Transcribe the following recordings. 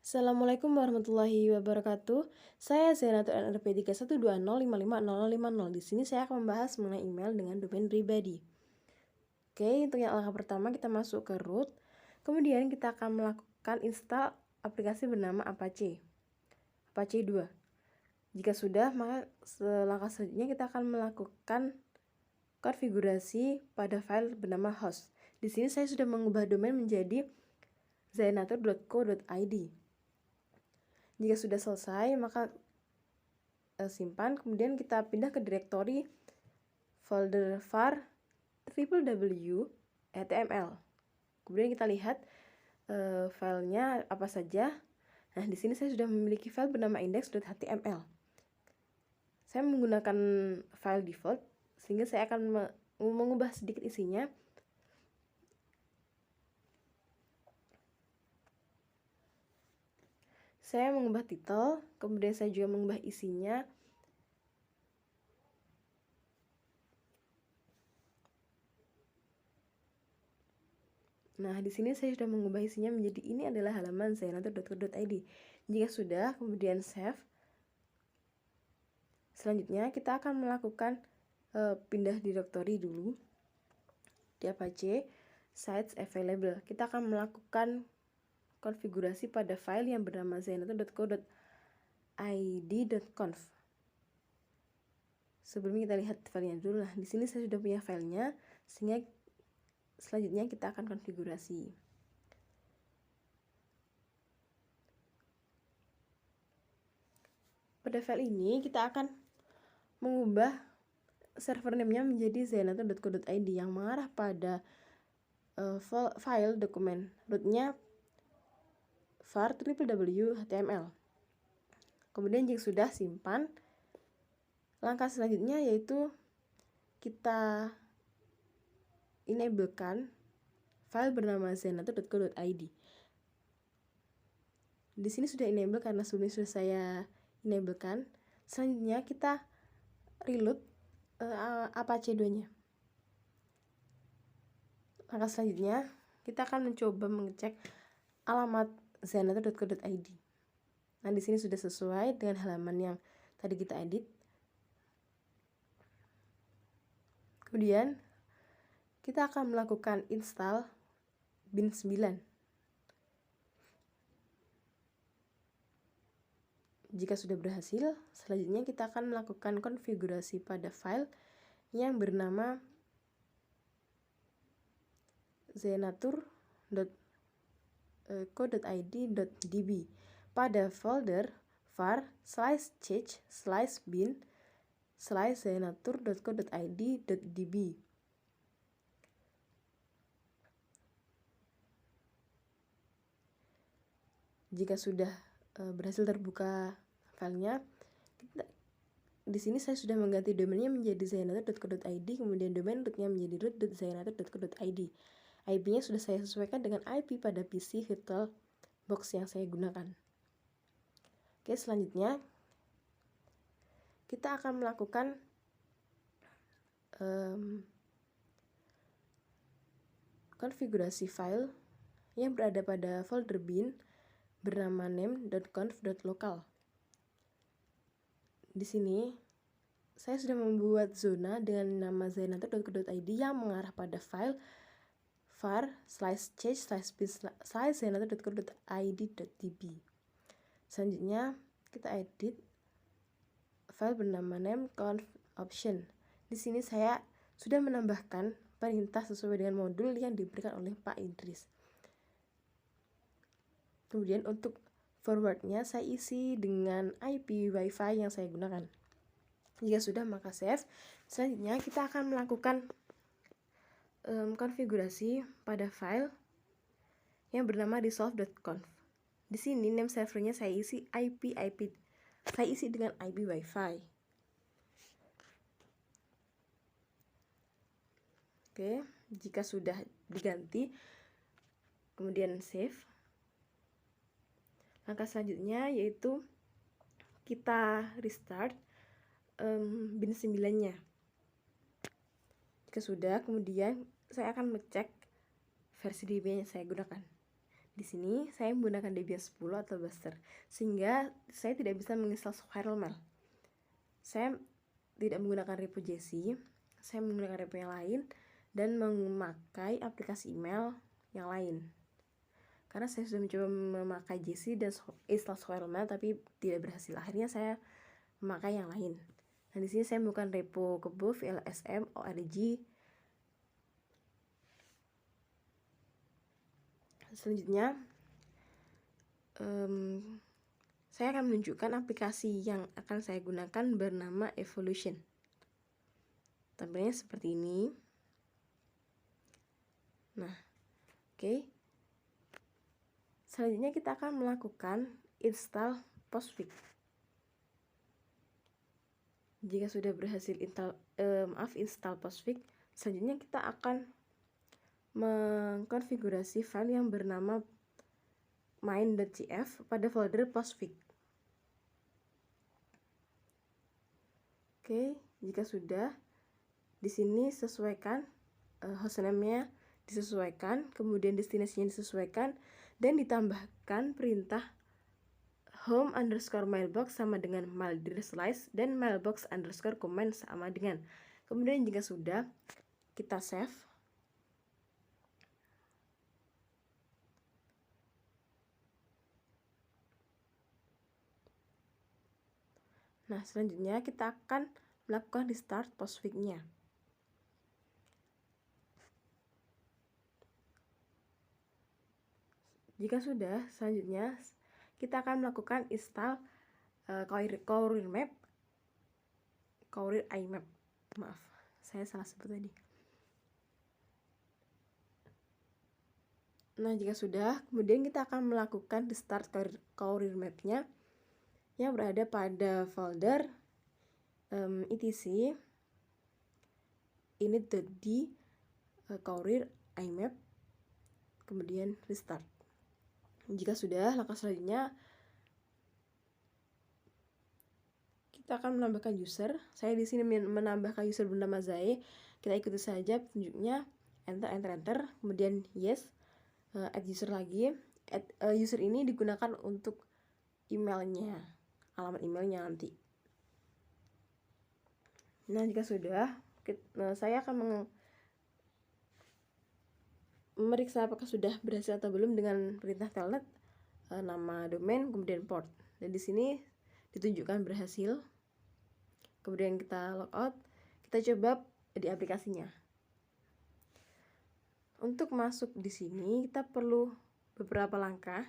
Assalamualaikum warahmatullahi wabarakatuh. Saya Zainatul NRP 312055050. Di sini saya akan membahas mengenai email dengan domain pribadi. Oke, untuk yang langkah pertama kita masuk ke root. Kemudian kita akan melakukan install aplikasi bernama Apache 2. Jika sudah, maka langkah selanjutnya kita akan melakukan konfigurasi pada file bernama host. Di sini saya sudah mengubah domain menjadi zainatur.co.id. Jika sudah selesai, maka simpan. Kemudian kita pindah ke direktori folder var www.html. Kemudian kita lihat filenya apa saja. Nah, di sini saya sudah memiliki file bernama index.html. Saya menggunakan file default, sehingga saya akan mengubah sedikit isinya. Saya mengubah title, kemudian saya juga mengubah isinya. Nah, di sini saya sudah mengubah isinya menjadi ini adalah halaman zainatur.co.id. Jika sudah, kemudian save. Selanjutnya kita akan melakukan pindah direktori dulu di Apache sites available. Kita akan melakukan konfigurasi pada file yang bernama zainatur.co.id.conf. Sebelumnya kita lihat filenya dulu. Nah, di sini saya sudah punya filenya, sehingga selanjutnya kita akan konfigurasi. Pada file ini kita akan mengubah server name-nya menjadi zainatur.co.id yang mengarah pada file dokumen rootnya var www.html. Kemudian jika sudah, simpan. Langkah selanjutnya yaitu kita enablekan file bernama zainatur.co.id. Di sini sudah enable karena sebelumnya sudah saya enablekan. Selanjutnya kita reload Apache 2-nya. Langkah selanjutnya kita akan mencoba mengecek alamat zainatur.co.id. Nah, di sini sudah sesuai dengan halaman yang tadi kita edit. Kemudian kita akan melakukan install bin 9. Jika sudah berhasil, selanjutnya kita akan melakukan konfigurasi pada file yang bernama zainatur.co.id.db pada folder var/chich/bin/zainatur.co.id.db. Jika sudah berhasil terbuka filenya, di sini saya sudah mengganti domainnya menjadi zainatur.co.id, kemudian domain rootnya menjadi root.zainatur.co.id. IP-nya sudah saya sesuaikan dengan IP pada PC virtual box yang saya gunakan. Oke, selanjutnya kita akan melakukan konfigurasi file yang berada pada folder bin bernama name.conf.local. Di sini saya sudah membuat zona dengan nama zainatur.co.id yang mengarah pada file var/chich/bin/zainatur.co.id.db. Selanjutnya kita edit file bernama name.conf.option. Di sini saya sudah menambahkan perintah sesuai dengan modul yang diberikan oleh Pak Idris. Kemudian untuk forwardnya saya isi dengan IP WiFi yang saya gunakan. Jika sudah, maka save. Selanjutnya kita akan melakukan konfigurasi pada file yang bernama resolve.conf. Di sini name servernya saya isi saya isi dengan IP WiFi. Oke, jika sudah diganti, kemudian save. Langkah selanjutnya yaitu kita restart bin 9-nya. Jika sudah, kemudian saya akan mengecek versi DB yang saya gunakan. Di sini saya menggunakan Debian 10 atau Buster, sehingga saya tidak bisa menginstal Spiral Mail. Saya tidak menggunakan repo JC, saya menggunakan repo yang lain dan memakai aplikasi email yang lain. Karena saya sudah mencoba memakai JC dan install Spiral Mail tapi tidak berhasil. Akhirnya saya memakai yang lain. Nah, di sini saya menggunakan repo Kebo, VLSM, org. Selanjutnya, saya akan menunjukkan aplikasi yang akan saya gunakan bernama Evolution. Tampilnya seperti ini. Nah, oke. Selanjutnya kita akan melakukan install Postfix. Jika sudah berhasil install Postfix, selanjutnya kita akan mengkonfigurasi file yang bernama main.cf pada folder Postfix. Oke, jika sudah, di sini sesuaikan hostname-nya disesuaikan, kemudian destinasinya disesuaikan, dan ditambahkan perintah home_mailbox sama dengan mail_slice dan mailbox_command sama dengan. Kemudian jika sudah, kita save. Nah, selanjutnya kita akan melakukan restart Postfix-nya. Jika sudah, selanjutnya kita akan melakukan install Cowrir IMAP. Maaf, saya salah sebut tadi. Nah, jika sudah, kemudian kita akan melakukan restart Cowrir Map-nya yang berada pada folder etc init.d Cowrir IMAP, kemudian restart. Jika sudah, langkah selanjutnya kita akan menambahkan user. Saya di sini menambahkan user bernama Zai. Kita ikuti saja petunjuknya, enter, kemudian yes, add user lagi. User ini digunakan untuk emailnya, alamat emailnya nanti. Nah, jika sudah, saya akan memeriksa apakah sudah berhasil atau belum dengan perintah telnet, nama domain, kemudian port. Dan di sini ditunjukkan berhasil. Kemudian kita logout, kita coba di aplikasinya. Untuk masuk di sini kita perlu beberapa langkah.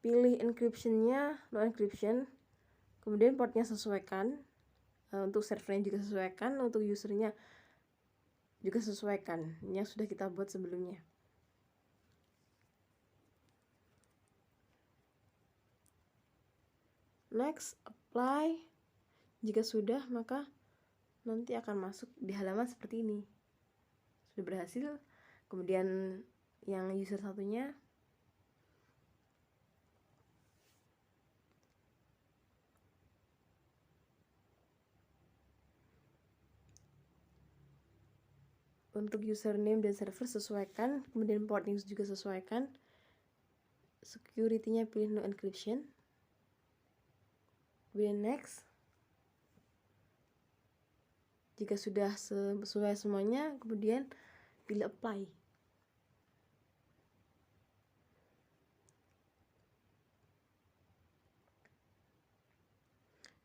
Pilih encryption-nya, no encryption. Kemudian portnya sesuaikan. Untuk servernya juga sesuaikan, untuk usernya juga sesuaikan yang sudah kita buat sebelumnya. Next, apply. Jika sudah, maka nanti akan masuk di halaman seperti ini. Sudah berhasil. Kemudian yang user satunya untuk username dan server sesuaikan, kemudian porting juga sesuaikan, security-nya pilih no encryption, kemudian next. Jika sudah sesuai semuanya, kemudian pilih apply.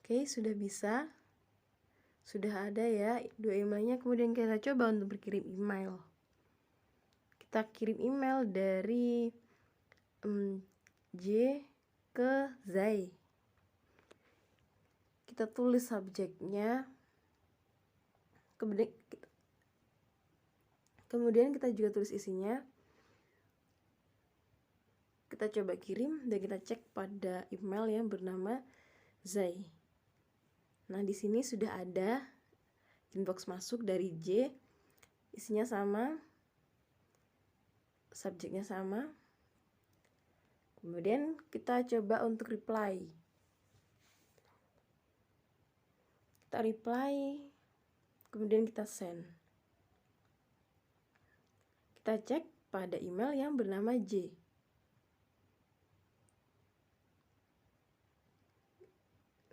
Oke, sudah bisa. Sudah ada ya dua emailnya. Kemudian kita coba untuk berkirim email. Kita kirim email dari J ke Zai. Kita tulis subjeknya. Kemudian kita juga tulis isinya. Kita coba kirim dan kita cek pada email yang bernama Zai. Nah, di sini sudah ada inbox masuk dari J isinya sama, subjeknya sama. Kemudian kita coba untuk reply. Kita reply, kemudian kita send. Kita cek pada email yang bernama J.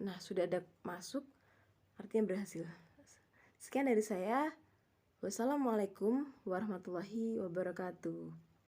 Nah, sudah ada masuk, artinya berhasil. Sekian dari saya. Wassalamualaikum warahmatullahi wabarakatuh.